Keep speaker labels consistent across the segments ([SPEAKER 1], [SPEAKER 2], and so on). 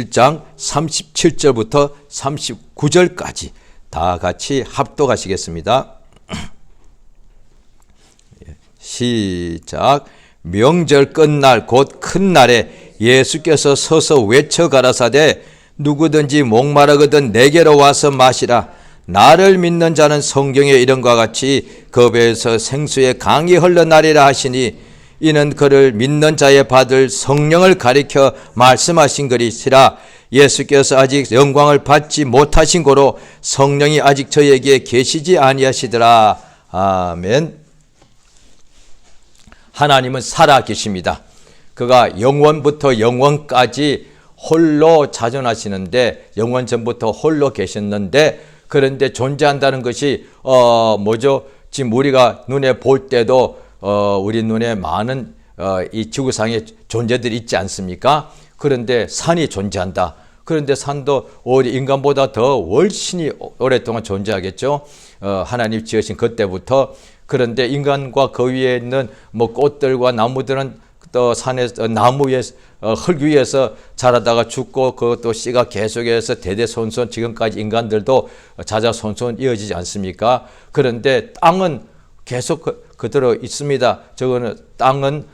[SPEAKER 1] 1장 37절부터 39절까지 다 같이 합독하시겠습니다. 시작. 명절 끝날 곧 큰 날에 예수께서 서서 외쳐 가라사대 누구든지 목마르거든 내게로 와서 마시라. 나를 믿는 자는 성경에 이름과 같이 그 배에서 생수의 강이 흘러나리라 하시니 이는 그를 믿는 자의 받을 성령을 가리켜 말씀하신 것이시라. 예수께서 아직 영광을 받지 못하신 고로 성령이 아직 저에게 계시지 아니하시더라. 아멘. 하나님은 살아 계십니다. 그가 영원부터 영원까지 홀로 자존하시는데, 영원 전부터 홀로 계셨는데, 그런데 존재한다는 것이 뭐죠? 지금 우리가 눈에 볼 때도 우리 눈에 많은 이 지구상에 존재들이 있지 않습니까? 그런데 산이 존재한다. 그런데 산도 오히려 인간보다 더 훨씬 오랫동안 존재하겠죠. 하나님 지으신 그때부터. 그런데 인간과 그 위에 있는 뭐 꽃들과 나무들은 또 산에 나무 위에 흙 위에서 자라다가 죽고 그것도 씨가 계속해서 대대손손 지금까지 인간들도 자자손손 이어지지 않습니까? 그런데 땅은 계속 그대로 있습니다. 저거는 땅은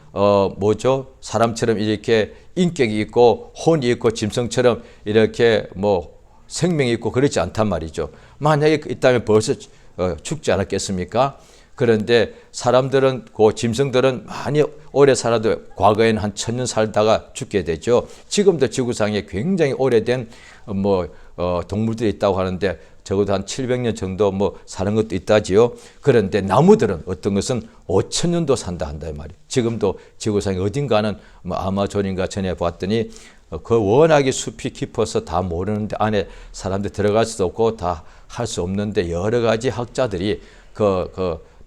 [SPEAKER 1] 뭐죠? 사람처럼 이렇게 인격이 있고 혼이 있고 짐승처럼 이렇게 뭐 생명이 있고 그렇지 않단 말이죠. 만약에 있다면 벌써 죽지 않았겠습니까? 그런데 사람들은, 그 짐승들은 많이 오래 살아도 과거에는 한 1000년 살다가 죽게 되죠. 지금도 지구상에 굉장히 오래된 동물들이 있다고 하는데 적어도 한 700년 정도 사는 것도 있다지요. 그런데 나무들은 어떤 것은 5000년도 산다 한다 말이에요. 지금도 지구상에 어딘가는 아마존인가 전에 봤더니 그 워낙에 숲이 깊어서 다 모르는데 안에 사람들 들어갈 수도 없고 다 할 수 없는데 여러 가지 학자들이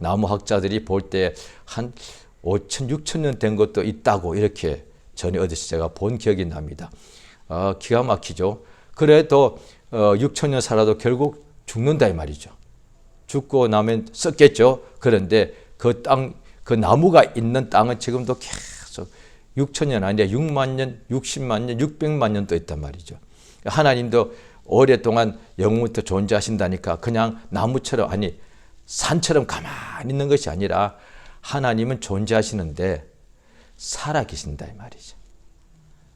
[SPEAKER 1] 나무 학자들이 볼 때 한 5000, 6000년 된 것도 있다고 이렇게 전에 어디서 제가 본 기억이 납니다. 기가 막히죠. 그래도 6000년 살아도 결국 죽는다 이 말이죠. 죽고 나면 썩겠죠. 그런데 그 땅, 그 나무가 있는 땅은 지금도 계속 6000년 아니라 6만 년, 60만 년, 600만 년도 있단 말이죠. 하나님도 오랫동안 영원부터 존재하신다니까 그냥 나무처럼, 아니 산처럼 가만히 있는 것이 아니라 하나님은 존재하시는데 살아계신다 이 말이죠.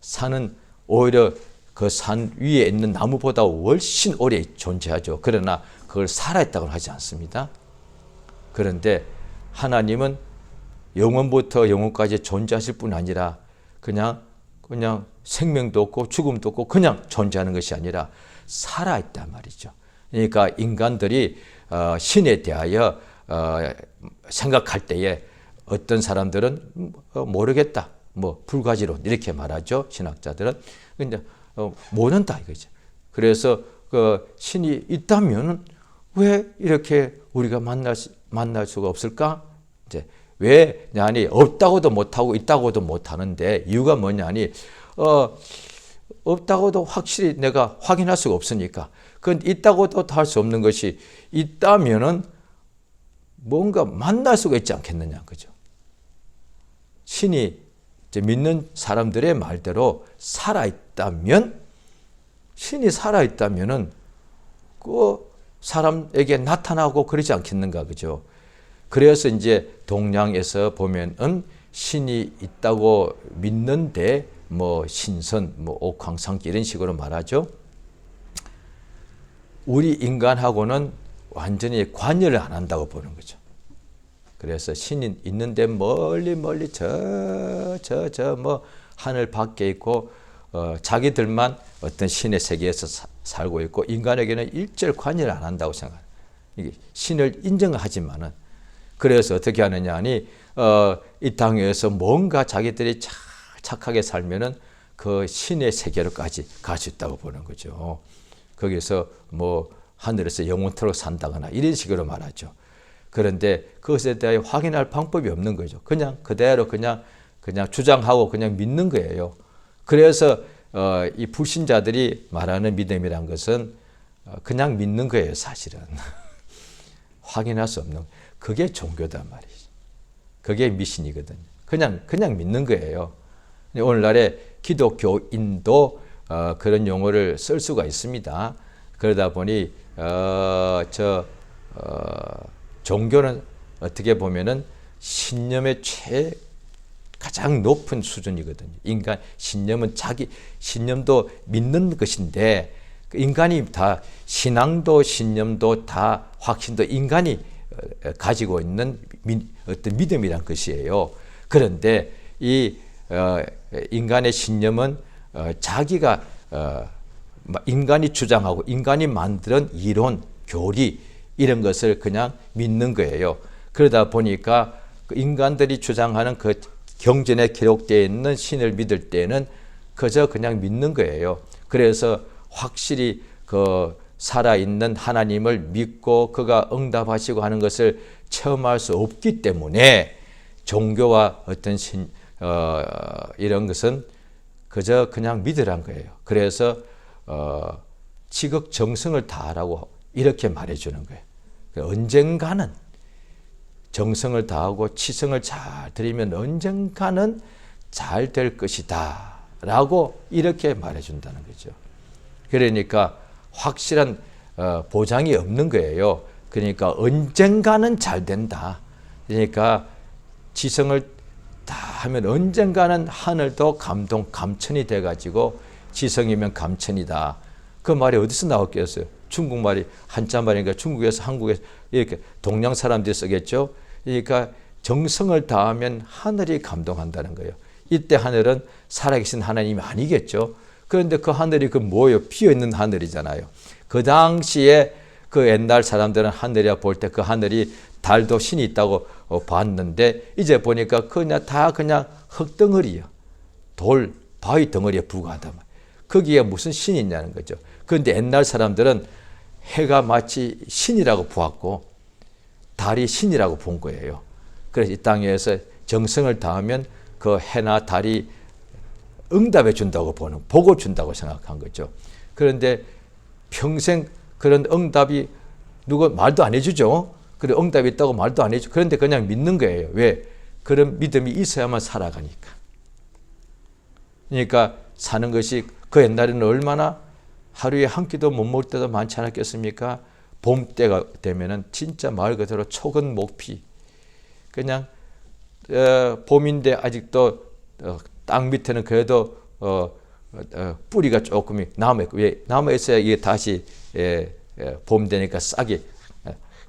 [SPEAKER 1] 산은 오히려 그 산 위에 있는 나무보다 훨씬 오래 존재하죠. 그러나 그걸 살아있다고는 하지 않습니다. 그런데 하나님은 영원부터 영원까지 존재하실 뿐 아니라 그냥 생명도 없고 죽음도 없고 그냥 존재하는 것이 아니라 살아있단 말이죠. 그러니까 인간들이 신에 대하여 생각할 때에 어떤 사람들은 모르겠다, 불가지론 이렇게 말하죠. 신학자들은. 근데 모른다 이거죠. 그래서 그 신이 있다면 왜 이렇게 우리가 만날 수가 없을까? 이제 왜 아니 없다고도 못하고 있다고도 못하는데 이유가 뭐냐니 없다고도 확실히 내가 확인할 수가 없으니까. 그건 있다고도 할 수 없는 것이 있다면은 뭔가 만날 수가 있지 않겠느냐, 그죠? 신이 이제 믿는 사람들의 말대로 살아있다면, 신이 살아있다면은 그 사람에게 나타나고 그러지 않겠는가, 그죠? 그래서 이제 동양에서 보면은 신이 있다고 믿는데 신선, 옥황상제 이런 식으로 말하죠. 우리 인간하고는 완전히 관여를 안 한다고 보는 거죠. 그래서 신이 있는데 멀리 하늘 밖에 있고 자기들만 어떤 신의 세계에서 살고 있고 인간에게는 일절 관여를 안 한다고 생각해요. 이게 신을 인정하지만은 그래서 어떻게 하느냐 하니 이 땅에서 뭔가 자기들이 착하게 살면은 그 신의 세계로까지 갈 수 있다고 보는 거죠. 거기서 하늘에서 영원토록 산다거나 이런 식으로 말하죠. 그런데 그것에 대해 확인할 방법이 없는 거죠. 그냥 그대로 그냥 주장하고 그냥 믿는 거예요. 그래서 이 불신자들이 말하는 믿음이란 것은 그냥 믿는 거예요, 사실은. 확인할 수 없는, 그게 종교단 말이죠. 그게 미신이거든요. 그냥 믿는 거예요. 오늘날의 기독교인도 그런 용어를 쓸 수가 있습니다. 그러다 보니 종교는 어떻게 보면은 신념의 가장 높은 수준이거든요. 인간 신념은 자기 신념도 믿는 것인데 인간이 다 신앙도 신념도 다 확신도 인간이 가지고 있는 어떤 믿음이란 것이에요. 그런데 이 인간의 신념은 자기가 인간이 주장하고 인간이 만드는 이론, 교리 이런 것을 그냥 믿는 거예요. 그러다 보니까 인간들이 주장하는 그 경전에 기록되어 있는 신을 믿을 때는 그저 그냥 믿는 거예요. 그래서 확실히 그 살아있는 하나님을 믿고 그가 응답하시고 하는 것을 체험할 수 없기 때문에 종교와 어떤 이런 것은 그저 그냥 믿으란 거예요. 그래서 지극정성을 다하라고 이렇게 말해주는 거예요. 언젠가는 정성을 다하고 치성을 잘 들이면 언젠가는 잘 될 것이다 라고 이렇게 말해준다는 거죠. 그러니까 확실한 보장이 없는 거예요. 그러니까 언젠가는 잘 된다. 그러니까 지성을 다 하면 언젠가는 하늘도 감천이 돼가지고 지성이면 감천이다. 그 말이 어디서 나왔겠어요? 중국말이 한자말이니까 중국에서 한국에서 이렇게 동양 사람들이 쓰겠죠. 그러니까 정성을 다하면 하늘이 감동한다는 거예요. 이때 하늘은 살아계신 하나님이 아니겠죠. 그런데 그 하늘이 그 뭐예요? 비어있는 하늘이잖아요. 그 당시에 그 옛날 사람들은 하늘이라 볼 때 그 하늘이 달도 신이 있다고 봤는데 이제 보니까 그냥 다 그냥 흙덩어리요. 돌, 바위 덩어리에 부과하다. 거기에 무슨 신이 있냐는 거죠. 그런데 옛날 사람들은 해가 마치 신이라고 보았고 달이 신이라고 본 거예요. 그래서 이 땅에서 정성을 다하면 그 해나 달이 응답해 준다고 복을 준다고 생각한 거죠. 그런데 평생 그런 응답이 누가 말도 안 해주죠. 그래 응답이 있다고 말도 안 해줘. 그런데 그냥 믿는 거예요. 왜? 그런 믿음이 있어야만 살아가니까. 그러니까 사는 것이 그 옛날에는 얼마나 하루에 한 끼도 못 먹을 때도 많지 않았겠습니까? 봄 때가 되면은 진짜 말 그대로 촉은 목피. 그냥 봄인데 아직도 땅 밑에는 그래도 뿌리가 조금 남아 있어야 이게 다시 봄 되니까 싹이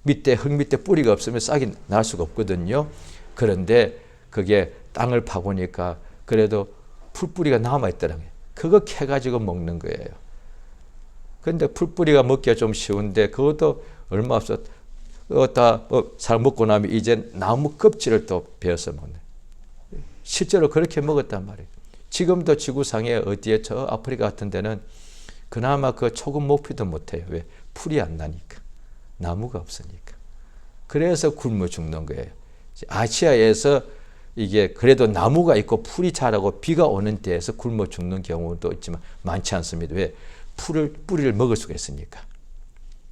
[SPEAKER 1] 밑에 흙 밑에 뿌리가 없으면 싹이 날 수가 없거든요. 그런데 그게 땅을 파보니까 그래도 풀뿌리가 남아 있더라고요. 그거 캐가지고 먹는 거예요. 그런데 풀뿌리가 먹기가 좀 쉬운데 그것도 얼마 없어. 잘 먹고 나면 이제 나무 껍질을 또 베어서 먹네. 실제로 그렇게 먹었단 말이에요. 지금도 지구상에 어디에 저 아프리카 같은 데는 그나마 그 초급 목표도 못해요. 왜? 풀이 안 나니까. 나무가 없으니까. 그래서 굶어 죽는 거예요. 아시아에서 이게 그래도 나무가 있고 풀이 자라고 비가 오는 데에서 굶어 죽는 경우도 있지만 많지 않습니다. 왜? 뿌리를 먹을 수가 있으니까.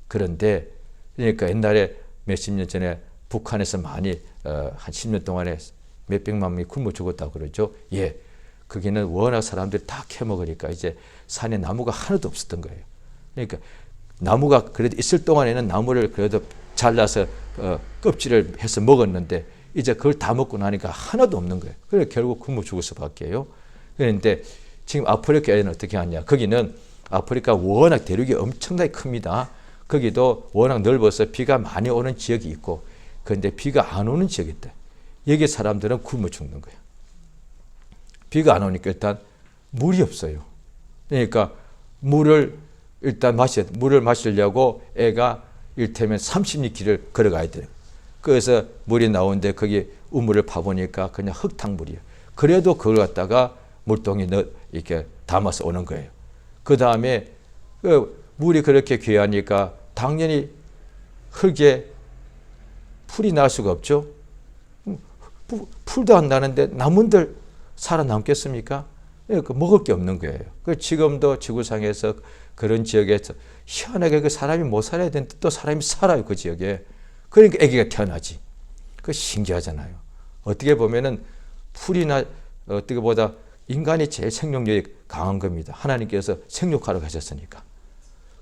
[SPEAKER 1] 그런데 그러니까 옛날에 몇십 년 전에 북한에서 많이 한 10년 동안에 몇백만 명이 굶어 죽었다고 그러죠. 예, 거기는 워낙 사람들이 다 캐먹으니까 이제 산에 나무가 하나도 없었던 거예요. 그러니까 나무가 그래도 있을 동안에는 나무를 그래도 잘라서 껍질을 해서 먹었는데 이제 그걸 다 먹고 나니까 하나도 없는 거예요. 그래서 결국 굶어 죽을 수밖에요. 그런데 지금 아프리카에는 어떻게 하냐? 거기는 아프리카 워낙 대륙이 엄청나게 큽니다. 거기도 워낙 넓어서 비가 많이 오는 지역이 있고 그런데 비가 안 오는 지역이 있다. 여기 사람들은 굶어 죽는 거예요. 비가 안 오니까 일단 물이 없어요. 그러니까 물을 마시려고 애가 일테면 30리길을 걸어가야 돼요. 그래서 물이 나오는데 거기 우물을 파보니까 그냥 흙탕물이에요. 그래도 그걸 갖다가 물통에 이렇게 담아서 오는 거예요. 그 다음에 물이 그렇게 귀하니까 당연히 흙에 풀이 날 수가 없죠. 풀도 안 나는데 나무들 살아남겠습니까? 먹을 게 없는 거예요. 지금도 지구상에서 그런 지역에서 희한하게 그 사람이 못 살아야 되는데 또 사람이 살아요, 그 지역에. 그러니까 아기가 태어나지. 그 신기하잖아요. 어떻게 보면은 풀이나 어떻게 보다 인간이 제일 생명력이 강한 겁니다. 하나님께서 생육하러 가셨으니까.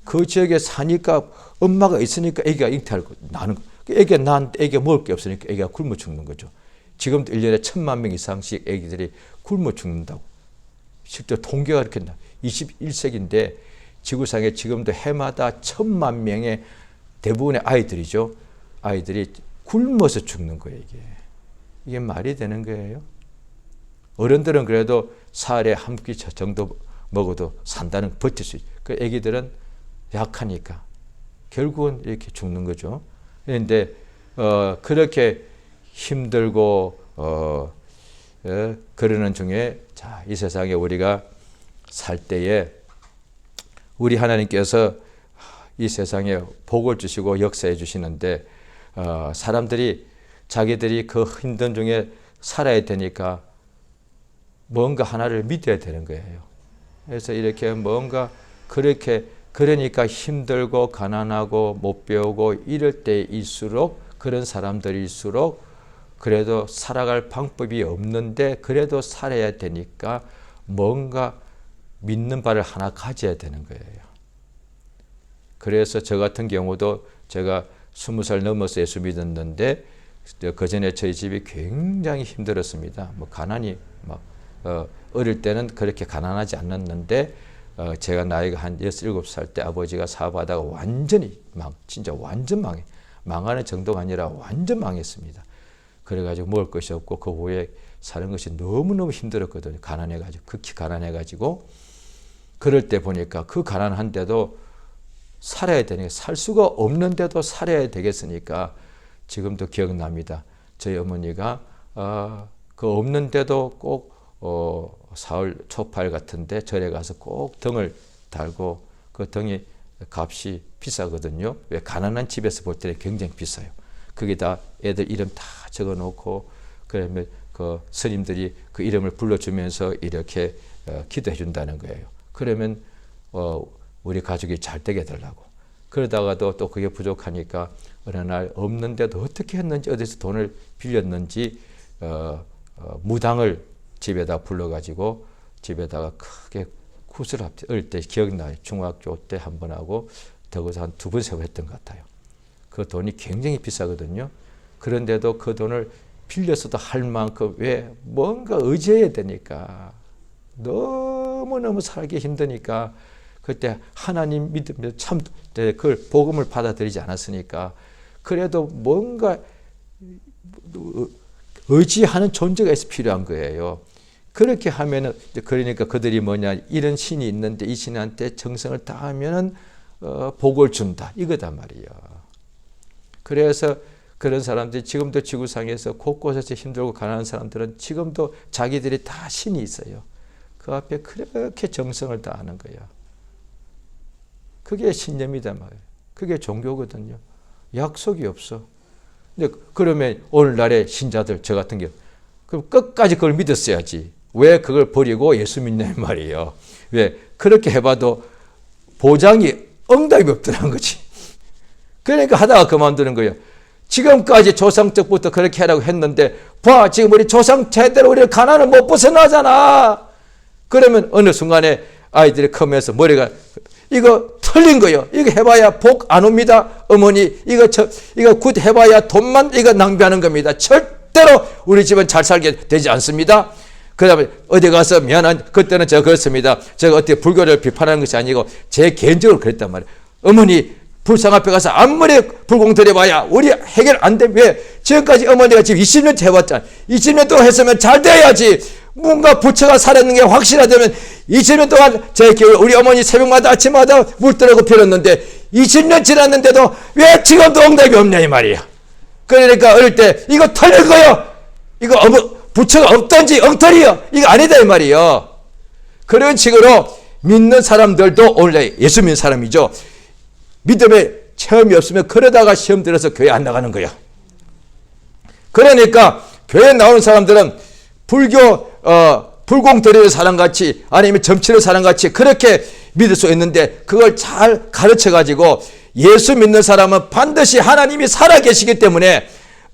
[SPEAKER 1] 그 지역에 사니까 엄마가 있으니까 애기가 잉태하고 나는 애기가 낳았는데 애기가 먹을 게 없으니까 애기가 굶어 죽는 거죠. 지금도 1년에 1000만 명 이상씩 애기들이 굶어 죽는다고. 실제 통계가 이렇게 나. 21세기인데 지구상에 지금도 해마다 1000만 명의 대부분의 아이들이죠. 아이들이 굶어서 죽는 거예요, 이게. 이게 말이 되는 거예요. 어른들은 그래도 사흘에 한 끼 정도 먹어도 산다는 버틸 수 있죠. 그 애기들은 약하니까 결국은 이렇게 죽는 거죠. 그런데 그렇게 힘들고 그러는 중에 자, 이 세상에 우리가 살 때에 우리 하나님께서 이 세상에 복을 주시고 역사해 주시는데 사람들이 자기들이 그 힘든 중에 살아야 되니까 뭔가 하나를 믿어야 되는 거예요. 그래서 이렇게 뭔가 그러니까 힘들고 가난하고 못 배우고 이럴 때일수록 그런 사람들일수록 그래도 살아갈 방법이 없는데 그래도 살아야 되니까 뭔가 믿는 바를 하나 가져야 되는 거예요. 그래서 저 같은 경우도 제가 20살 넘어서 예수 믿었는데 그 전에 저희 집이 굉장히 힘들었습니다. 뭐 가난이 막 어릴 때는 그렇게 가난하지 않았는데 제가 나이가 한 6-7살 때 아버지가 사업하다가 완전히 진짜 완전 망하는 정도가 아니라 완전 망했습니다. 그래가지고 먹을 것이 없고 그 후에 사는 것이 너무너무 힘들었거든요. 가난해가지고 극히 가난해가지고 그럴 때 보니까 그 가난한데도 살아야 되니까 살 수가 없는데도 살아야 되겠으니까 지금도 기억납니다. 저희 어머니가 그 없는데도 꼭 사흘 초팔 같은데 절에 가서 꼭 등을 달고 그 등이 값이 비싸거든요. 왜 가난한 집에서 볼 때는 굉장히 비싸요. 거기다 애들 이름 다 적어 놓고 그러면 그 스님들이 그 이름을 불러주면서 이렇게 기도해 준다는 거예요. 그러면 우리 가족이 잘 되게 해달라고. 그러다가도 또 그게 부족하니까 어느 날 없는데도 어떻게 했는지 어디서 돈을 빌렸는지 무당을 집에다 불러가지고 집에다가 크게 굿을 어릴 때 기억나요. 중학교 때 한 번 하고 더구서 한 2번, 3번 했던 것 같아요. 그 돈이 굉장히 비싸거든요. 그런데도 그 돈을 빌려서도 할 만큼 왜 뭔가 의지해야 되니까 너무너무 살기 힘드니까 그때 하나님 믿으며 참 그걸 복음을 받아들이지 않았으니까 그래도 뭔가 의지하는 존재가 있어 필요한 거예요. 그렇게 하면은 그러니까 그들이 뭐냐 이런 신이 있는데 이 신한테 정성을 다하면은 복을 준다 이거단 말이에요. 그래서 그런 사람들이 지금도 지구상에서 곳곳에서 힘들고 가난한 사람들은 지금도 자기들이 다 신이 있어요. 그 앞에 그렇게 정성을 다하는 거야. 그게 신념이단 말이에요. 그게 종교거든요. 약속이 없어. 근데 그러면 오늘날의 신자들 저 같은 경우 그럼 끝까지 그걸 믿었어야지. 왜 그걸 버리고 예수 믿냐 말이에요. 왜 그렇게 해봐도 보장이 응답이 없더라는 거지. 그러니까 하다가 그만두는 거예요. 지금까지 조상 때부터 그렇게 하라고 했는데 봐 지금 우리 조상 제대로 우리 가난을 못 벗어나잖아. 그러면 어느 순간에 아이들이 크면서 머리가 이거 틀린 거예요. 이거 해봐야 복 안 옵니다. 어머니 이거 굿 해봐야 돈만 이거 낭비하는 겁니다. 절대로 우리 집은 잘 살게 되지 않습니다. 그 다음에 어디 가서 미안한 그때는 제가 그렇습니다. 제가 어떻게 불교를 비판하는 것이 아니고 제 개인적으로 그랬단 말이에요. 어머니 불상 앞에 가서 아무리 불공 들여봐야 우리 해결 안 돼. 왜? 지금까지 어머니가 지금 20년째 해봤잖아. 20년 동안 했으면 잘 돼야지. 뭔가 부처가 살았는 게 확실하다면 20년 동안 우리 어머니 새벽마다 아침마다 물 들어고 빌었는데 20년 지났는데도 왜 지금도 응답이 없냐 이 말이야. 그러니까 어릴 때 이거 틀린 거요. 이거 부처가 없던지 엉터리요. 이거 아니다 이 말이요. 그런 식으로 믿는 사람들도 원래 예수 믿는 사람이죠. 믿음에 체험이 없으면 그러다가 시험 들어서 교회 안 나가는 거야. 그러니까 교회 나오는 사람들은 불공들의 사람같이 아니면 점치는 사람같이 그렇게 믿을 수 있는데 그걸 잘 가르쳐가지고 예수 믿는 사람은 반드시 하나님이 살아계시기 때문에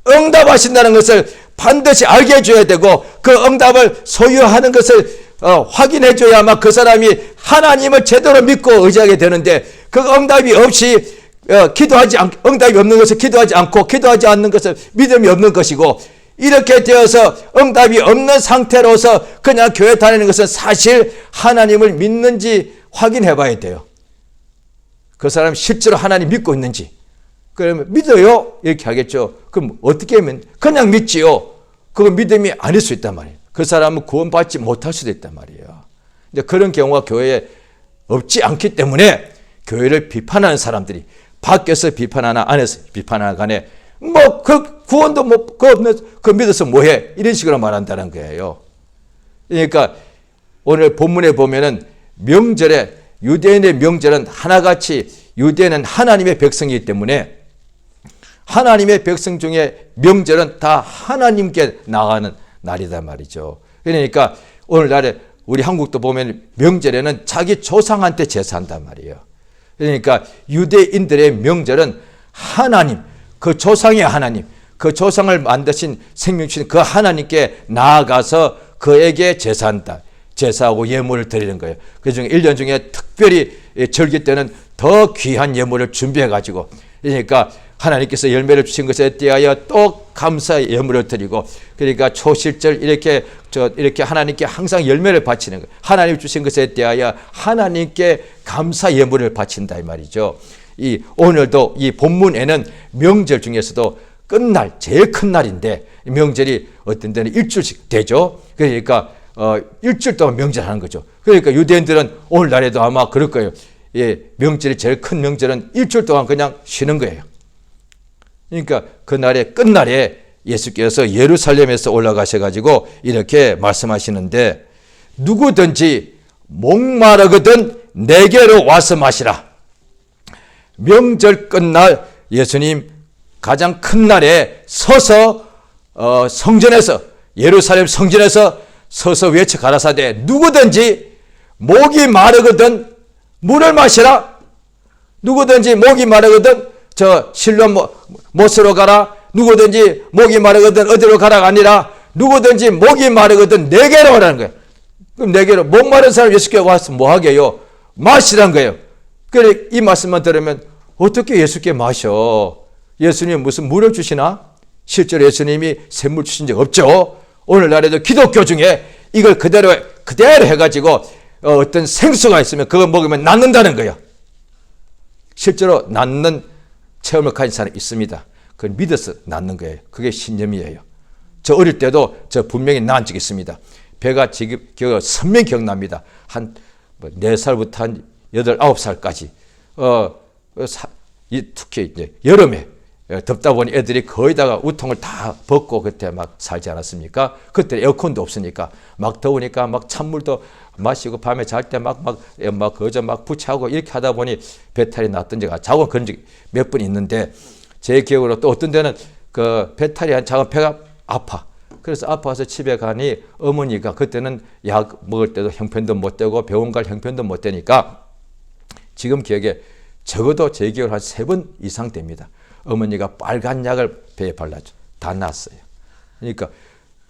[SPEAKER 1] 응답하신다는 것을 반드시 알게 해줘야 되고 그 응답을 소유하는 것을 확인해줘야만 그 사람이 하나님을 제대로 믿고 의지하게 되는데 그 응답이 없이 응답이 없는 것을 기도하지 않고 기도하지 않는 것을 믿음이 없는 것이고 이렇게 되어서 응답이 없는 상태로서 그냥 교회 다니는 것은 사실 하나님을 믿는지 확인해 봐야 돼요. 그 사람이 실제로 하나님 믿고 있는지. 그러면 믿어요? 이렇게 하겠죠. 그럼 어떻게 하면 그냥 믿지요. 그건 믿음이 아닐 수 있단 말이에요. 그 사람은 구원받지 못할 수도 있단 말이에요. 근데 그런 경우가 교회에 없지 않기 때문에 교회를 비판하는 사람들이 밖에서 비판하나 안에서 비판하나 간에 그 구원도 그 믿어서 뭐해? 이런 식으로 말한다는 거예요. 그러니까 오늘 본문에 보면은 명절에 유대인의 명절은 하나같이 유대인은 하나님의 백성이기 때문에 하나님의 백성 중에 명절은 다 하나님께 나가는 날이다 말이죠. 그러니까 오늘날에 우리 한국도 보면 명절에는 자기 조상한테 제사한단 말이에요. 그러니까 유대인들의 명절은 하나님, 그 조상의 하나님, 그 조상을 만드신 생명 주신 그 하나님께 나아가서 그에게 제사한다. 제사하고 예물을 드리는 거예요. 그중에 1년 중에 특별히 절기 때는 더 귀한 예물을 준비해 가지고 그러니까 하나님께서 열매를 주신 것에 대하여 또 감사의 예물을 드리고 그러니까 초실절 이렇게 하나님께 항상 열매를 바치는 거예요. 하나님 주신 것에 대하여 하나님께 감사 예물을 바친다 이 말이죠. 이 오늘도 이 본문에는 명절 중에서도 끝날 제일 큰 날인데 명절이 어떤 데는 일주일씩 되죠. 그러니까 일주일 동안 명절하는 거죠. 그러니까 유대인들은 오늘날에도 아마 그럴 거예요. 예, 명절이 제일 큰 명절은 일주일 동안 그냥 쉬는 거예요. 그러니까 그날의 끝날에 예수께서 예루살렘에서 올라가셔가지고 이렇게 말씀하시는데 누구든지 목마르거든 내게로 와서 마시라. 명절 끝날 예수님 가장 큰 날에 서서 성전에서 예루살렘 성전에서 서서 외쳐 가라사대 누구든지 목이 마르거든 물을 마시라. 누구든지 목이 마르거든 저 실로 못으로 가라. 누구든지 목이 마르거든 어디로 가라가 아니라 누구든지 목이 마르거든 내게로 오라는 거예요. 그럼 내게로 목 마른 사람 예수께 와서 뭐 하게요? 마시라는 거예요. 그래 이 말씀만 들으면 어떻게 예수께 마셔? 예수님 무슨 물을 주시나? 실제로 예수님이 샘물 주신 적 없죠. 오늘날에도 기독교 중에 이걸 그대로 해가지고 어떤 생수가 있으면 그거 먹으면 낫는다는 거예요. 실제로 낫는 체험을 가진 사람이 있습니다. 그걸 믿어서 낫는 거예요. 그게 신념이에요. 저 어릴 때도 저 분명히 나은 적이 있습니다. 배가 지금 선명히 기억납니다. 한 4살부터 한 8, 9살까지 특히 이제 여름에 덥다 보니 애들이 거의 다가 우통을 다 벗고 그때 막 살지 않았습니까? 그때 에어컨도 없으니까 막 더우니까 막 찬물도 마시고 밤에 잘 때 거저 막 부채하고 이렇게 하다 보니 배탈이 났던 적이 자고 그런 적이 몇 번 있는데 제 기억으로 또 어떤 데는 그 배탈이 한 작은 배가 아파. 그래서 아파서 집에 가니 어머니가 그때는 약 먹을 때도 형편도 못 되고 병원 갈 형편도 못 되니까 지금 기억에 적어도 제 기억으로 한 3번 이상 됩니다. 어머니가 빨간 약을 배에 발라줘. 다 났어요. 그러니까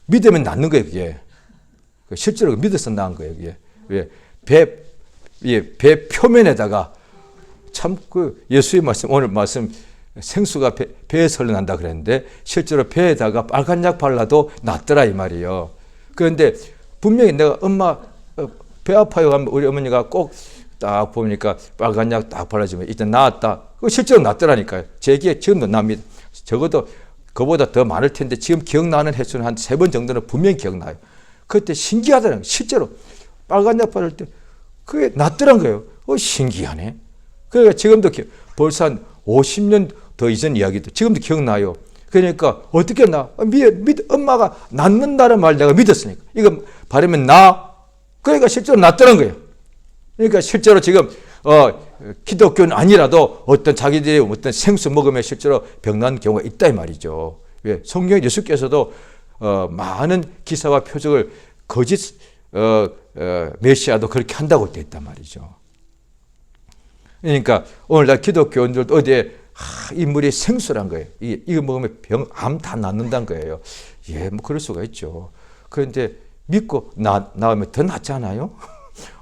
[SPEAKER 1] 믿으면 낫는 거예요, 그게. 실제로 믿어서 나은 거예요, 그게. 왜? 배 표면에다가 참 예수의 말씀, 오늘 말씀 생수가 배에서 흘러난다 그랬는데 실제로 배에다가 빨간 약 발라도 낫더라 이 말이에요. 그런데 분명히 내가 엄마 배 아파요 하면 우리 어머니가 꼭 딱 보니까 빨간 약 딱 발라주면 이제 나았다. 실제로 낫더라니까요. 제 기억에 지금도 납니다. 적어도 그보다 더 많을 텐데 지금 기억나는 횟수는 한 3번 정도는 분명히 기억나요. 그때 신기하더라고요. 실제로 빨간 약 바를 때 그게 낫더란 거예요. 신기하네. 그러니까 지금도 벌써 한 50년 더 이전 이야기도 지금도 기억나요. 그러니까 어떻게 엄마가 낫는다는 말 내가 믿었으니까 이거 바르면 나. 그러니까 실제로 낫더란 거예요. 그러니까 실제로 지금 기독교는 아니라도 어떤 자기들이 어떤 생수 먹으면 실제로 병난 경우가 있다 이 말이죠. 왜? 성경 예수께서도 많은 기사와 표적을 거짓 메시아도 그렇게 한다고 되어 있단 말이죠. 그러니까 오늘날 기독교인들도 어디에 이 물이 생수란 거예요. 이거 먹으면 암 다 낫는다는 거예요. 예, 뭐 그럴 수가 있죠. 그런데 믿고 나오면 더 낫지 않아요?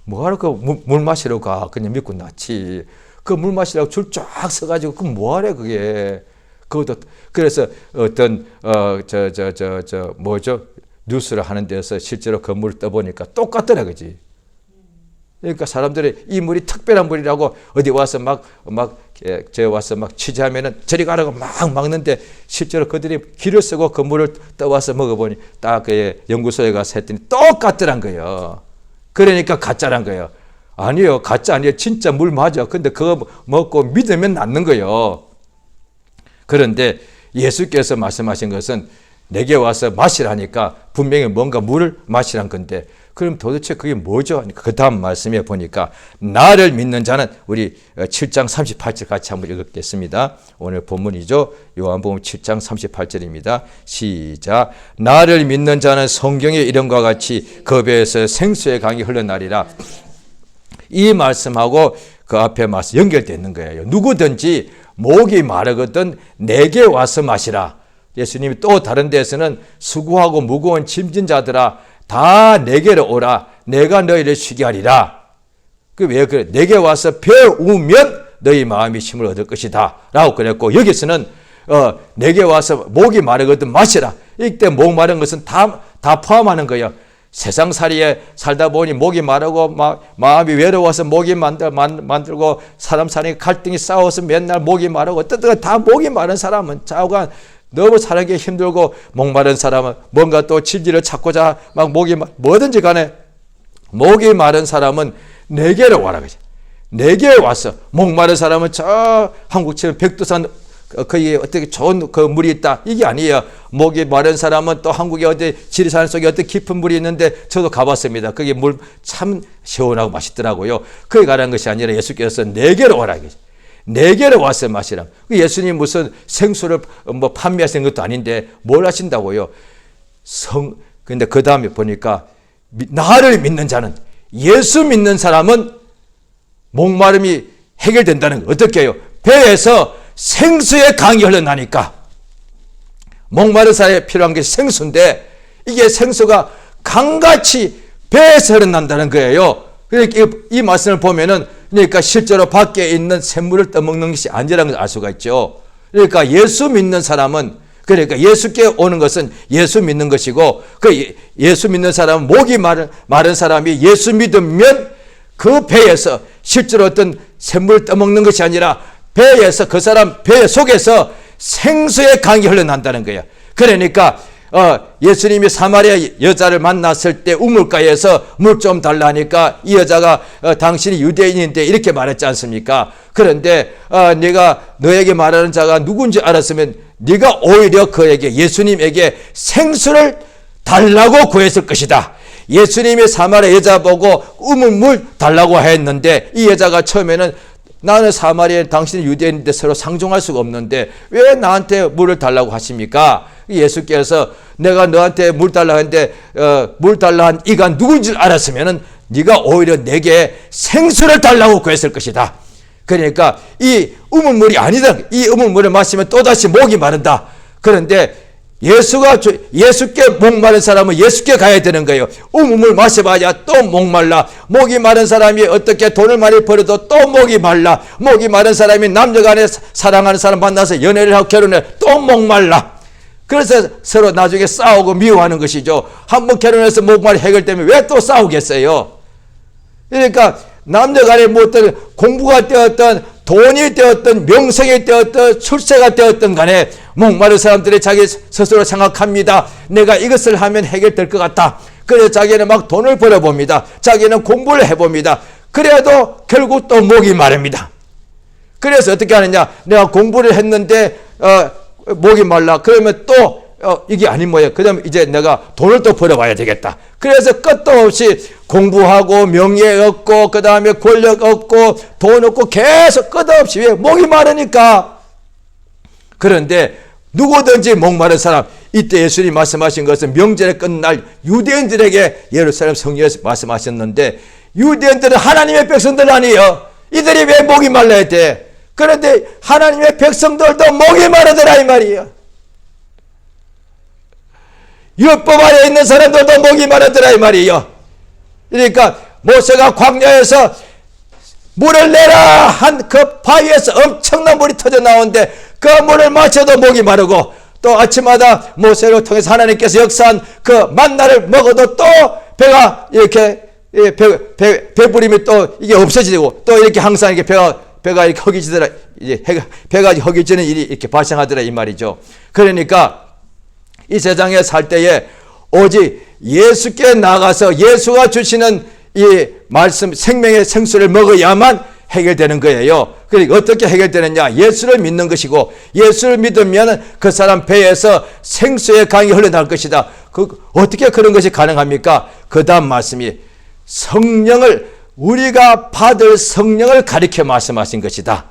[SPEAKER 1] 뭐하러 물 마시러 가? 그냥 믿고 낫지. 그 물 마시라고 줄 쫙 서가지고 그 뭐하래 그게. 그것도 그래서 어떤 뭐죠? 뉴스를 하는 데서 실제로 그 물을 떠보니까 똑같더라 그지. 그러니까 사람들이 이 물이 특별한 물이라고 어디 와서 저 와서 막 취재하면은 저리 가라고 막 막는데 실제로 그들이 기를 쓰고 그 물을 떠와서 먹어보니 딱 그 연구소에 가서 했더니 똑같더란 거예요. 그러니까 가짜란 거예요. 아니요, 가짜 아니에요. 진짜 물 맞아. 근데 그거 먹고 믿으면 낫는 거예요. 그런데 예수께서 말씀하신 것은 내게 와서 마시라니까 분명히 뭔가 물을 마시란 건데 그럼 도대체 그게 뭐죠? 그 다음 말씀에 보니까 나를 믿는 자는 우리 7장 38절 같이 한번 읽겠습니다. 오늘 본문이죠. 요한복음 7장 38절입니다. 시작. 나를 믿는 자는 성경의 이름과 같이 그 배에서 생수의 강이 흘러나리라. 이 말씀하고 그 앞에 말씀 연결되어 있는 거예요. 누구든지 목이 마르거든 내게 와서 마시라. 예수님이 또 다른 데서는 수고하고 무거운 짐진 자들아 다 내게로 오라. 내가 너희를 쉬게 하리라. 그 왜 그래? 내게 와서 배우면 너희 마음이 힘을 얻을 것이다. 라고 그랬고 여기서는 내게 와서 목이 마르거든 마시라. 이때 목 마른 것은 다 포함하는 거예요. 세상살이에 살다 보니 목이 마르고 마음이 외로워서 목이 만들고 사람 사는 갈등이 싸워서 맨날 목이 마르고 어떤 다 목이 마른 사람은 좌우간 너무 살기 힘들고 목마른 사람은 뭔가 또 진리를 찾고자 막 뭐든지 간에 목이 마른 사람은 내게로 와라 그러지. 내게 와서 목마른 사람은 저 한국처럼 백두산 거기에 어떻게 좋은 그 물이 있다 이게 아니에요. 목이 마른 사람은 또 한국에 어디 지리산 속에 어떤 깊은 물이 있는데 저도 가봤습니다. 거기 물 참 시원하고 맛있더라고요. 거기 가라는 것이 아니라 예수께서 내게로 와라 그러지. 내게로 와서 마시라. 예수님 무슨 생수를 판매하시는 것도 아닌데 뭘 하신다고요? 근데 그 다음에 보니까 나를 믿는 자는 예수 믿는 사람은 목마름이 해결된다는 거 어떻게 해요? 배에서 생수의 강이 흘러나니까 목마른 사람에 필요한 게 생수인데 이게 생수가 강같이 배에서 흘러난다는 거예요. 그러니까 이 말씀을 보면은 그러니까 실제로 밖에 있는 샘물을 떠먹는 것이 아니라는 걸 알 수가 있죠. 그러니까 예수 믿는 사람은 그러니까 예수께 오는 것은 예수 믿는 것이고 그 예수 믿는 사람은 목이 마른 사람이 예수 믿으면 그 배에서 실제로 어떤 샘물을 떠먹는 것이 아니라 배에서 그 사람 배 속에서 생수의 강이 흘러난다는 거예요. 그러니까 예수님이 사마리아 여자를 만났을 때 우물가에서 물 좀 달라니까 이 여자가 당신이 유대인인데 이렇게 말했지 않습니까? 그런데 네가 너에게 말하는 자가 누군지 알았으면 네가 오히려 그에게 예수님에게 생수를 달라고 구했을 것이다. 예수님이 사마리아 여자 보고 우물물 달라고 했는데 이 여자가 처음에는 나는 사마리아 당신은 유대인인데 서로 상종할 수가 없는데 왜 나한테 물을 달라고 하십니까? 예수께서 내가 너한테 물 달라고 했는데 물 달라 한 이가 누군지 알았으면 네가 오히려 내게 생수를 달라고 구했을 것이다. 그러니까 이 우물물이 아니다. 이 우물물을 마시면 또다시 목이 마른다. 그런데 예수께 목마른 사람은 예수께 가야 되는 거예요. 우물물 마셔봐야 또 목말라. 목이 마른 사람이 어떻게 돈을 많이 벌어도 또 목이 말라. 목이 마른 사람이 남녀간에 사랑하는 사람 만나서 연애를 하고 결혼해 또 목말라. 그래서 서로 나중에 싸우고 미워하는 것이죠. 한번 결혼해서 목말이 해결되면 왜 또 싸우겠어요? 그러니까 남녀간에 뭐 어떤 공부가 되었던 돈이 되었던 명성이 되었던 출세가 되었던 간에 목마른 사람들이 자기 스스로 생각합니다. 내가 이것을 하면 해결될 것 같다. 그래서 자기는 막 돈을 벌어봅니다. 자기는 공부를 해봅니다. 그래도 결국 또 목이 마릅니다. 그래서 어떻게 하느냐. 내가 공부를 했는데 목이 말라. 그러면 또 이게 아닌 뭐예요. 그 다음에 이제 내가 돈을 또 벌어봐야 되겠다. 그래서 끝도 없이 공부하고 명예 얻고 그 다음에 권력 얻고 돈 얻고 계속 끝없이 왜? 목이 마르니까. 그런데 누구든지 목마른 사람, 이때 예수님이 말씀하신 것은 명절의 끝날 유대인들에게 예루살렘 성령에서 말씀하셨는데 유대인들은 하나님의 백성들 아니에요. 이들이 왜 목이 말라야 돼? 그런데 하나님의 백성들도 목이 마르더라 이 말이에요. 율법 아래 있는 사람들도 목이 마르더라 이 말이에요. 그러니까 모세가 광야에서 물을 내라 한 그 바위에서 엄청난 물이 터져 나오는데 그 물을 마셔도 목이 마르고, 또 아침마다 모세를 통해서 하나님께서 역사한 그 만나를 먹어도 또 배가 이렇게 배부림이 또 이게 없어지고, 또 이렇게 항상 이렇게 배가 이렇게 허기지더라, 이제 배가 허기지는 일이 이렇게 발생하더라 이 말이죠. 그러니까 이 세상에 살 때에 오직 예수께 나가서 예수가 주시는 이 말씀, 생명의 생수를 먹어야만 해결되는 거예요. 그러니까 어떻게 해결되느냐? 예수를 믿는 것이고, 예수를 믿으면 그 사람 배에서 생수의 강이 흘러나올 것이다. 어떻게 그런 것이 가능합니까? 그 다음 말씀이 성령을, 우리가 받을 성령을 가리켜 말씀하신 것이다.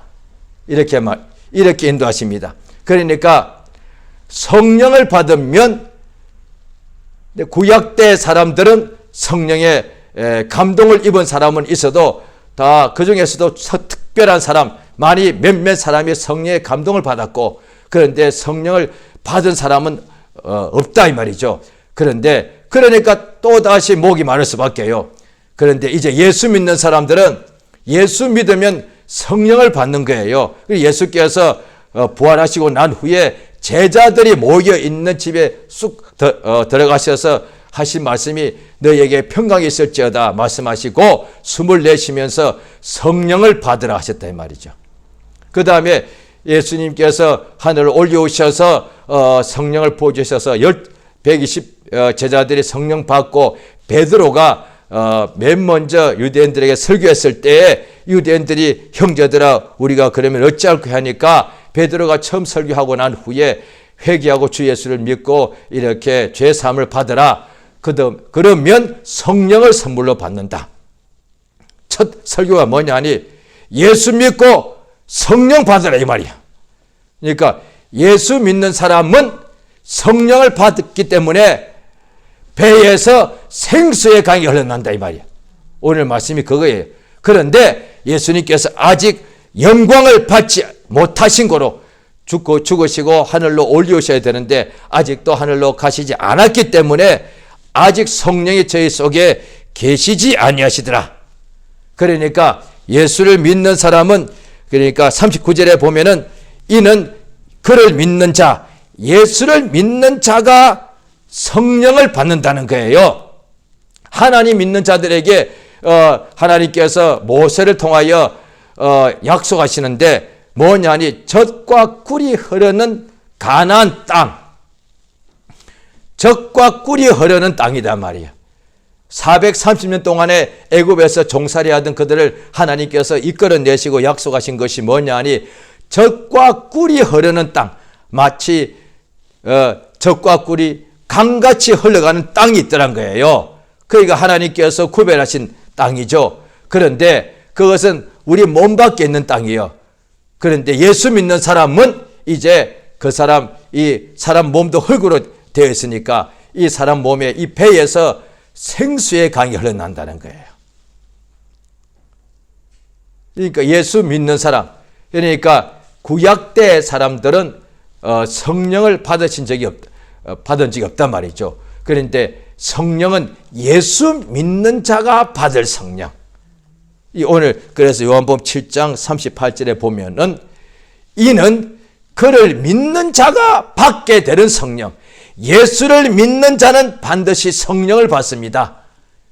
[SPEAKER 1] 이렇게 인도하십니다. 그러니까 성령을 받으면, 구약 때 사람들은 성령의 감동을 입은 사람은 있어도 다 그 중에서도 특별한 사람, 많이 몇몇 사람이 성령의 감동을 받았고, 그런데 성령을 받은 사람은 없다 이 말이죠. 그러니까 또다시 목이 마를 수밖에요. 그런데 이제 예수 믿는 사람들은 예수 믿으면 성령을 받는 거예요. 예수께서 부활하시고 난 후에 제자들이 모여 있는 집에 쑥 들어가셔서 하신 말씀이 너희에게 평강이 있을지어다 말씀하시고 숨을 내쉬면서 성령을 받으라 하셨다 이 말이죠. 그 다음에 예수님께서 하늘을 올려오셔서 성령을 부어주셔서 120 제자들이 성령 받고, 베드로가 맨 먼저 유대인들에게 설교했을 때에 유대인들이 형제들아 우리가 그러면 어찌할까 하니까 베드로가 처음 설교하고 난 후에 회개하고 주 예수를 믿고 이렇게 죄 사함을 받으라. 그러면 성령을 선물로 받는다. 첫 설교가 뭐냐니 예수 믿고 성령 받으라 이 말이야. 그러니까 예수 믿는 사람은 성령을 받기 때문에 배에서 생수의 강이 흘러난다 이 말이야. 오늘 말씀이 그거예요. 그런데 예수님께서 아직 영광을 받지 못하신 거로 죽으시고 하늘로 올리우셔야 되는데 아직도 하늘로 가시지 않았기 때문에 아직 성령이 저희 속에 계시지 아니하시더라. 그러니까 예수를 믿는 사람은, 그러니까 39절에 보면은 이는 그를 믿는 자, 예수를 믿는 자가 성령을 받는다는 거예요. 하나님 믿는 자들에게 하나님께서 모세를 통하여 약속하시는데 뭐냐니 젖과 꿀이 흐르는 가나안 땅, 젖과 꿀이 흐르는 땅이다 말이야. 430년 동안에 애굽에서 종살이하던 그들을 하나님께서 이끌어내시고 약속하신 것이 뭐냐니 젖과 꿀이 흐르는 땅, 마치 젖과 꿀이 강같이 흘러가는 땅이 있더란 거예요. 그러니까 하나님께서 구별하신 땅이죠. 그런데 그것은 우리 몸 밖에 있는 땅이에요. 그런데 예수 믿는 사람은 이제 그 사람, 이 사람 몸도 흙으로 되어 있으니까 이 사람 몸에 이 배에서 생수의 강이 흘러난다는 거예요. 그러니까 예수 믿는 사람, 그러니까 구약 때 사람들은 성령을 받은 적이 없단 말이죠. 그런데 성령은 예수 믿는 자가 받을 성령. 오늘 그래서 요한복음 7장 38절에 보면은 이는 그를 믿는 자가 받게 되는 성령. 예수를 믿는 자는 반드시 성령을 받습니다.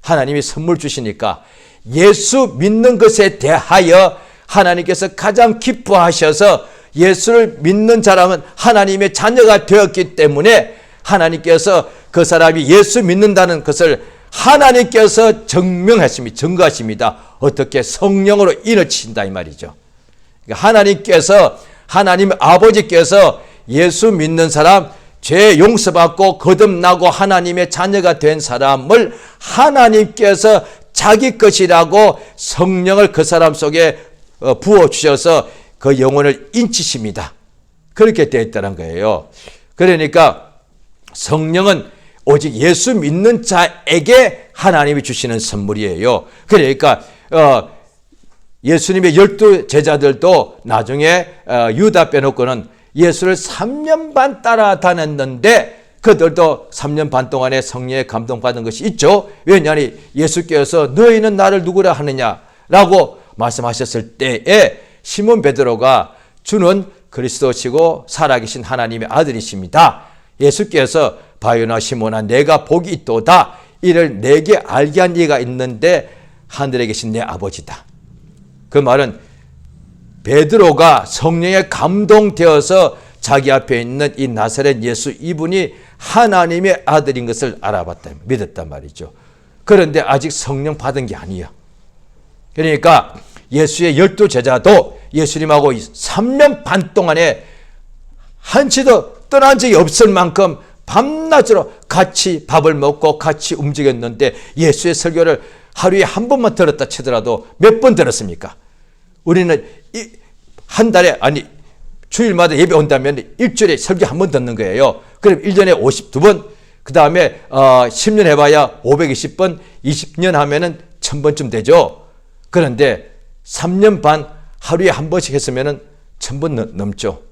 [SPEAKER 1] 하나님이 선물 주시니까 예수 믿는 것에 대하여 하나님께서 가장 기뻐하셔서 예수를 믿는 사람은 하나님의 자녀가 되었기 때문에 하나님께서 그 사람이 예수 믿는다는 것을 하나님께서 증거하십니다. 어떻게? 성령으로 인을 친다 이 말이죠. 그러니까 하나님 아버지께서 예수 믿는 사람, 죄 용서받고 거듭나고 하나님의 자녀가 된 사람을 하나님께서 자기 것이라고 성령을 그 사람 속에 부어주셔서 그 영혼을 인치십니다. 그렇게 되어 있다는 거예요. 그러니까 성령은 오직 예수 믿는 자에게 하나님이 주시는 선물이에요. 그러니까 예수님의 12 제자들도 나중에 유다 빼놓고는 예수를 3년 반 따라다녔는데 그들도 3년 반 동안에 성령에 감동받은 것이 있죠. 왜냐하니 예수께서 너희는 나를 누구라 하느냐라고 말씀하셨을 때에 시몬 베드로가 주는 그리스도시고 살아계신 하나님의 아들이십니다. 예수께서 바요나 시몬아 내가 복이 있도다. 이를 내게 알게 한 이가 있는데 하늘에 계신 내 아버지다. 그 말은 베드로가 성령에 감동되어서 자기 앞에 있는 이 나사렛 예수 이분이 하나님의 아들인 것을 알아봤다, 믿었단 말이죠. 그런데 아직 성령 받은 게 아니에요. 그러니까 예수의 12 제자도 예수님하고 3년 반 동안에 한치도 떠난 적이 없을 만큼 밤낮으로 같이 밥을 먹고 같이 움직였는데 예수의 설교를 하루에 한 번만 들었다 치더라도 몇 번 들었습니까? 우리는 한 달에, 아니 주일마다 예배 온다면 일주일에 설교 한 번 듣는 거예요. 그럼 1년에 52번, 그 다음에 10년 해봐야 520번, 20년 하면은 1000번쯤 되죠. 그런데 3년 반 하루에 한 번씩 했으면은 1000번 넘죠.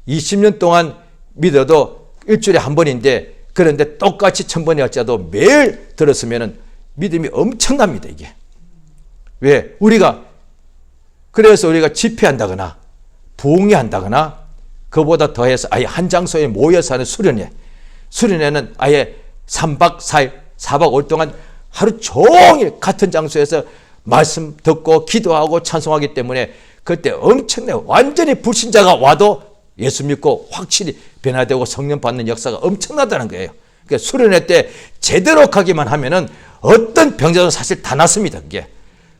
[SPEAKER 1] 20년 동안 믿어도 일주일에 한 번인데, 그런데 똑같이 1000번이 할지라도 매일 들었으면은 믿음이 엄청납니다, 이게. 왜? 그래서 우리가 집회한다거나 부흥회한다거나 그보다 더해서 아예 한 장소에 모여서 하는 수련회는 아예 3박 4일, 4박 5일 동안 하루 종일 같은 장소에서 말씀 듣고 기도하고 찬송하기 때문에 그때 엄청나게 완전히 불신자가 와도 예수 믿고 확실히 변화되고 성령 받는 역사가 엄청나다는 거예요. 그러니까 수련회 때 제대로 가기만 하면은 어떤 병자도 사실 다 낫습니다, 그게.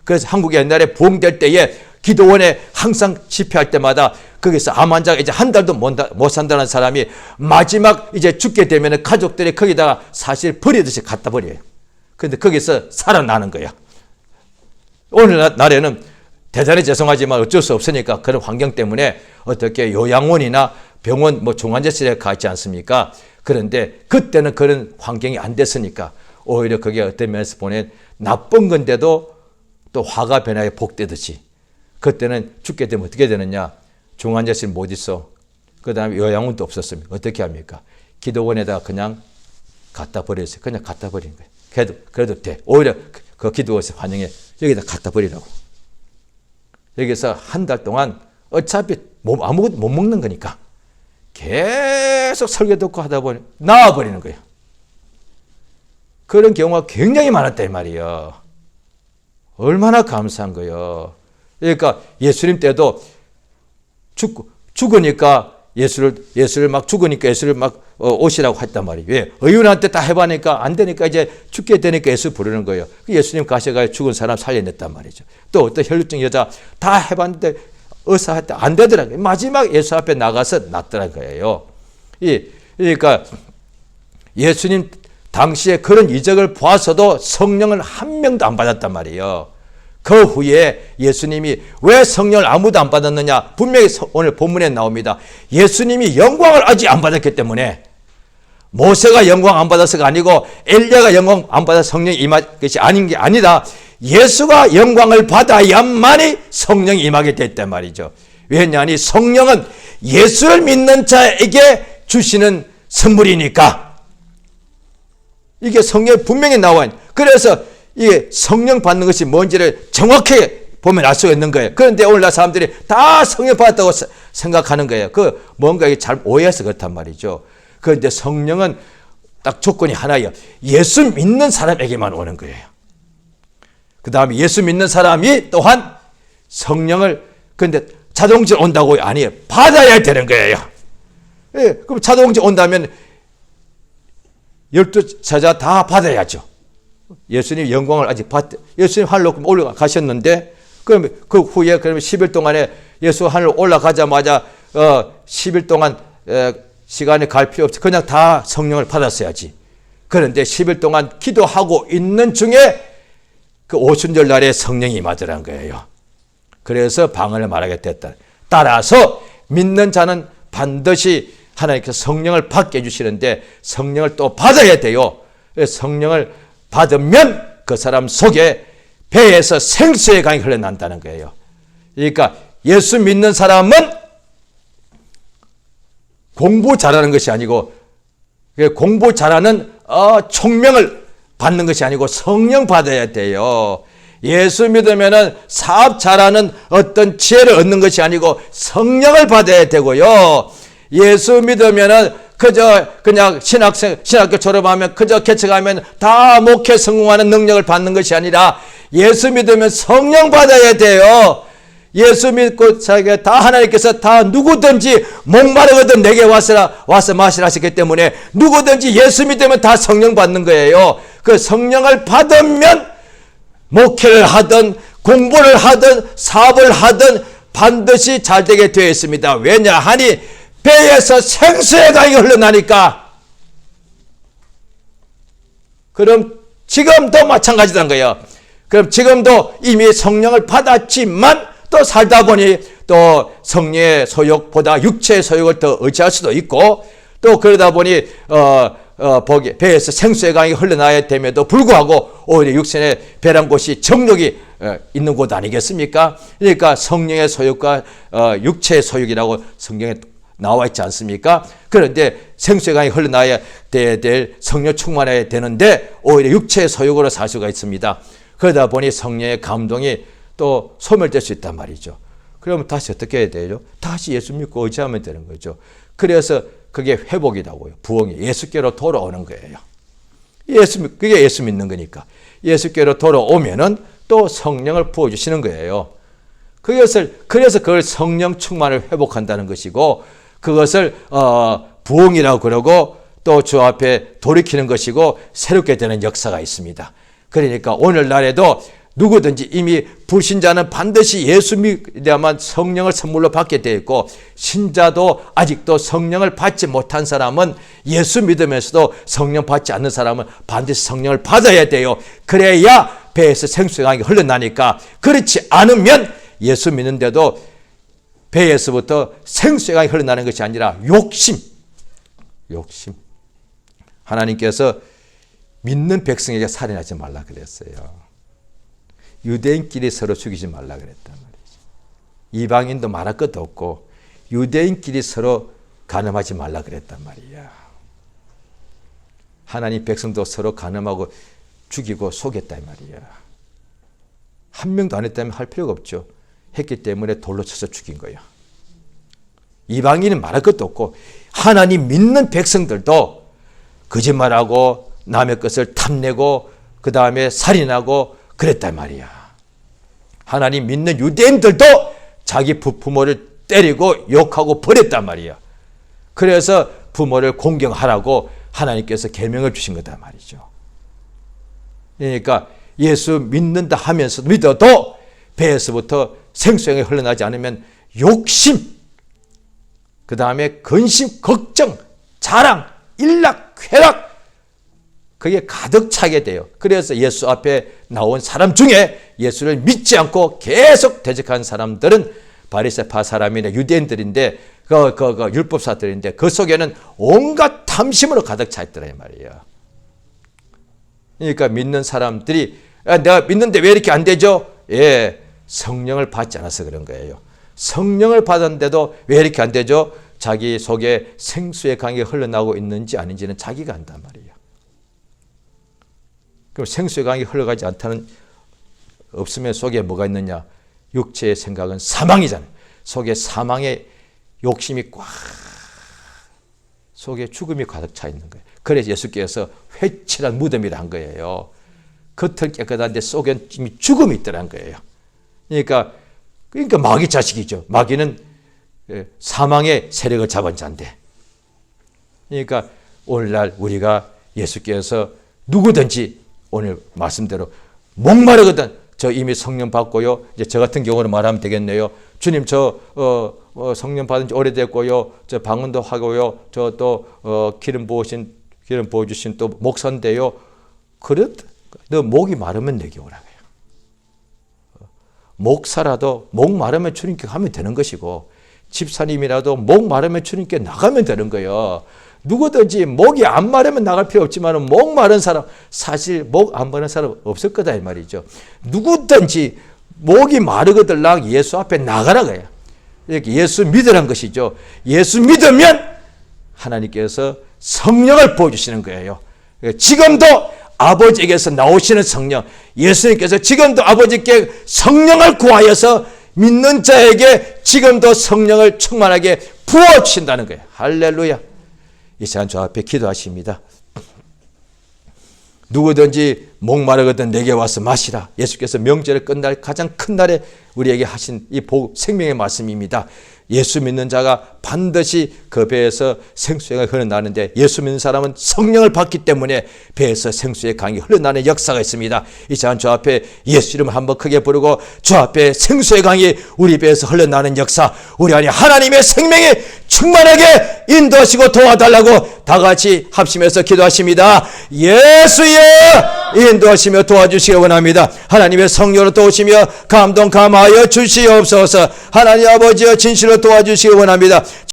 [SPEAKER 1] 그래서 한국에 옛날에 부흥될 때에 기도원에 항상 집회할 때마다 거기서 암 환자가 이제 한 달도 못 산다는 사람이 마지막 이제 죽게 되면 가족들이 거기다가 사실 버리듯이 갖다 버려요. 그런데 거기서 살아나는 거야. 오늘날에는 대단히 죄송하지만 어쩔 수 없으니까 그런 환경 때문에 어떻게 요양원이나 병원 중환자실에 가 있지 않습니까? 그런데 그때는 그런 환경이 안 됐으니까 오히려 그게 어떤 면에서 보면 나쁜 건데도 또 화가 변화에 복되듯이 그때는 죽게 되면 어떻게 되느냐? 중환자실 못 있어. 그 다음에 요양원도 없었으면 어떻게 합니까? 기도원에다가 그냥 갖다 버렸어요. 그냥 갖다 버린 거예요. 그래도 돼. 오히려 그 기도원에서 환영해. 여기다 갖다 버리라고. 여기서 한 달 동안 어차피 아무것도 못 먹는 거니까 계속 설교 듣고 하다 보니 나와버리는 거예요. 그런 경우가 굉장히 많았단 말이에요. 얼마나 감사한 거예요. 그러니까 예수님 때도 죽으니까 예수를 막 죽으니까 예수를 막 오시라고 했단 말이에요. 왜? 의원한테 다 해봐니까 안 되니까 이제 죽게 되니까 예수 부르는 거예요. 예수님 가셔가 죽은 사람 살려냈단 말이죠. 또 어떤 혈루증 여자 다 해봤는데 의사한테 안 되더라고요. 마지막 예수 앞에 나가서 낫더라는 거예요. 그러니까 예수님 당시에 그런 이적을 보아서도 성령을 한 명도 안 받았단 말이에요. 그 후에 예수님이 왜 성령을 아무도 안 받았느냐? 분명히 오늘 본문에 나옵니다. 예수님이 영광을 아직 안 받았기 때문에 모세가 영광 안 받아서가 아니고 엘리야가 영광 안 받아서 성령이 임할 것이 아닌 게 아니다. 예수가 영광을 받아야만이 성령이 임하게 됐단 말이죠. 왜냐하니 성령은 예수를 믿는 자에게 주시는 선물이니까. 이게 성경에 분명히 나와요. 그래서 이게 성령 받는 것이 뭔지를 정확하게 보면 알 수가 있는 거예요. 그런데 오늘날 사람들이 다 성령 받았다고 생각하는 거예요. 뭔가 잘 오해해서 그렇단 말이죠. 그런데 성령은 딱 조건이 하나예요. 예수 믿는 사람에게만 오는 거예요. 그 다음에 예수 믿는 사람이 또한 성령을, 근데 자동적으로 온다고 아니에요. 받아야 되는 거예요. 예, 그럼 자동적으로 온다면 12 제자 다 받아야죠. 예수님 영광을 아직 예수님 하늘로 올라가셨는데, 그러면 그 후에 그러면 10일 동안에 예수 하늘로 올라가자마자 10일 동안 시간이 갈 필요 없이 그냥 다 성령을 받았어야지. 그런데 10일 동안 기도하고 있는 중에 그 오순절 날에 성령이 임하더라는 거예요. 그래서 방언을 말하게 됐다. 따라서 믿는 자는 반드시 하나님께서 성령을 받게 해주시는데 성령을 또 받아야 돼요. 성령을 받으면 그 사람 속에 배에서 생수의 강이 흘러난다는 거예요. 그러니까 예수 믿는 사람은 공부 잘하는 것이 아니고 공부 잘하는 총명을 받는 것이 아니고 성령 받아야 돼요. 예수 믿으면은 사업 잘하는 어떤 지혜를 얻는 것이 아니고 성령을 받아야 되고요. 예수 믿으면은 그냥 신학교 졸업하면 개척하면 다 목회 성공하는 능력을 받는 것이 아니라 예수 믿으면 성령 받아야 돼요. 예수 믿고 자기가 다 하나님께서 다 누구든지 목마르거든 내게 와서 마시라 하셨기 때문에 누구든지 예수 믿으면 다 성령 받는 거예요. 그 성령을 받으면 목회를 하든 공부를 하든 사업을 하든 반드시 잘 되게 되어 있습니다. 왜냐하니 배에서 생수의 강이 흘러나니까. 그럼 지금도 마찬가지란 거예요. 그럼 지금도 이미 성령을 받았지만 또 살다 보니 또 성령의 소욕보다 육체의 소욕을 더 의지할 수도 있고 또 그러다 보니 배에서 생수의 강이 흘러나야 됨에도 불구하고 오히려 육신의 배란 곳이 정욕이 있는 곳 아니겠습니까? 그러니까 성령의 소욕과 육체의 소욕이라고 성경에 나와 있지 않습니까? 그런데 생수의 강이 흘러나야 될 성령 충만해야 되는데 오히려 육체의 소욕으로 살 수가 있습니다. 그러다 보니 성령의 감동이 또 소멸될 수 있단 말이죠. 그러면 다시 어떻게 해야 되죠? 다시 예수 믿고 의지하면 되는 거죠. 그래서 그게 회복이라고요. 부흥이 예수께로 돌아오는 거예요. 그게 예수 믿는 거니까. 예수께로 돌아오면은 또 성령을 부어주시는 거예요. 그래서 그걸 성령 충만을 회복한다는 것이고 그것을 부흥이라고 그러고 또 주 앞에 돌이키는 것이고 새롭게 되는 역사가 있습니다. 그러니까 오늘날에도 누구든지 이미 불신자는 반드시 예수 믿어야만 성령을 선물로 받게 되어 있고 신자도 아직도 성령을 받지 못한 사람은 예수 믿으면서도 성령 받지 않는 사람은 반드시 성령을 받아야 돼요. 그래야 배에서 생수의 강이 흘러나니까. 그렇지 않으면 예수 믿는데도 배에서부터 생수의 강이 흘러나는 것이 아니라 욕심. 하나님께서 믿는 백성에게 살인하지 말라 그랬어요. 유대인끼리 서로 죽이지 말라 그랬단 말이죠. 이방인도 말할 것도 없고 유대인끼리 서로 간음하지 말라 그랬단 말이야. 하나님 백성도 서로 간음하고 죽이고 속였단 말이야. 한 명도 안 했다면 할 필요가 없죠. 했기 때문에 돌로 쳐서 죽인 거야. 이방인은 말할 것도 없고 하나님 믿는 백성들도 거짓말하고 남의 것을 탐내고 그 다음에 살인하고 그랬단 말이야. 하나님 믿는 유대인들도 자기 부모를 때리고 욕하고 버렸단 말이야. 그래서 부모를 공경하라고 하나님께서 계명을 주신 거단 말이죠. 그러니까 예수 믿는다 하면서 믿어도 배에서부터 생수형이 흘러나지 않으면 욕심, 그 다음에 근심, 걱정, 자랑, 일락, 쾌락 그게 가득 차게 돼요. 그래서 예수 앞에 나온 사람 중에 예수를 믿지 않고 계속 대적한 사람들은 바리새파 사람이나 유대인들인데 그 율법사들인데 그 속에는 온갖 탐심으로 가득 차 있더라 이 말이에요. 그러니까 믿는 사람들이 내가 믿는데 왜 이렇게 안 되죠? 예, 성령을 받지 않아서 그런 거예요. 성령을 받았는데도 왜 이렇게 안 되죠? 자기 속에 생수의 강이 흘러나오고 있는지 아닌지는 자기가 안단 말이에요. 그럼 생수의 강이 흘러가지 않다는 없으면 속에 뭐가 있느냐? 육체의 생각은 사망이잖아요. 속에 사망의 욕심이 꽉 속에 죽음이 가득 차 있는 거예요. 그래서 예수께서 회칠한 무덤이라 한 거예요. 겉은 깨끗한데 속엔 이미 죽음이 있더란 거예요. 그러니까 마귀 자식이죠. 마귀는 사망의 세력을 잡은 자인데. 그러니까 오늘날 우리가 예수께서 누구든지 오늘 말씀대로 목마르거든 저 이미 성령 받고요. 이제 저 같은 경우는 말하면 되겠네요. 주님 저 성령 받은 지 오래됐고요. 저 방언도 하고요. 저 또 기름 부어주신 또 목사인데요. 너 목이 마르면 내게 오라고요. 목사라도 목 마르면 주님께 가면 되는 것이고 집사님이라도 목 마르면 주님께 나가면 되는 거예요. 누구든지 목이 안 마르면 나갈 필요 없지만 목 마른 사람 사실 목 안 마른 사람 없을 거다 이 말이죠. 누구든지 목이 마르거들랑 예수 앞에 나가라 거야. 이렇게 예수 믿으란 것이죠. 예수 믿으면 하나님께서 성령을 부어주시는 거예요. 지금도 아버지에게서 나오시는 성령, 예수님께서 지금도 아버지께 성령을 구하여서 믿는 자에게 지금도 성령을 충만하게 부어주신다는 거예요. 할렐루야. 이 시간 저 앞에 기도하십니다. 누구든지 목마르거든 내게 와서 마시라. 예수께서 명절에 끝날 가장 큰 날에 우리에게 하신 이 생명의 말씀입니다. 예수 믿는 자가 반드시 그 배에서 생수가 흘러나는데 예수 믿는 사람은 성령을 받기 때문에 배에서 생수의 강이 흘러나는 역사가 있습니다. 이 시간 주 앞에 예수 이름을 한번 크게 부르고 주 앞에 생수의 강이 우리 배에서 흘러나는 역사, 우리 안에 하나님의 생명이 충만하게 인도하시고 도와달라고 다 같이 합심해서 기도하십니다. 예수여 인도하시며 도와주시기 원합니다. 하나님의 성령으로 도우시며 감동 감하여 주시옵소서. 하나님 아버지여 진실로 도와주시기 원합니다.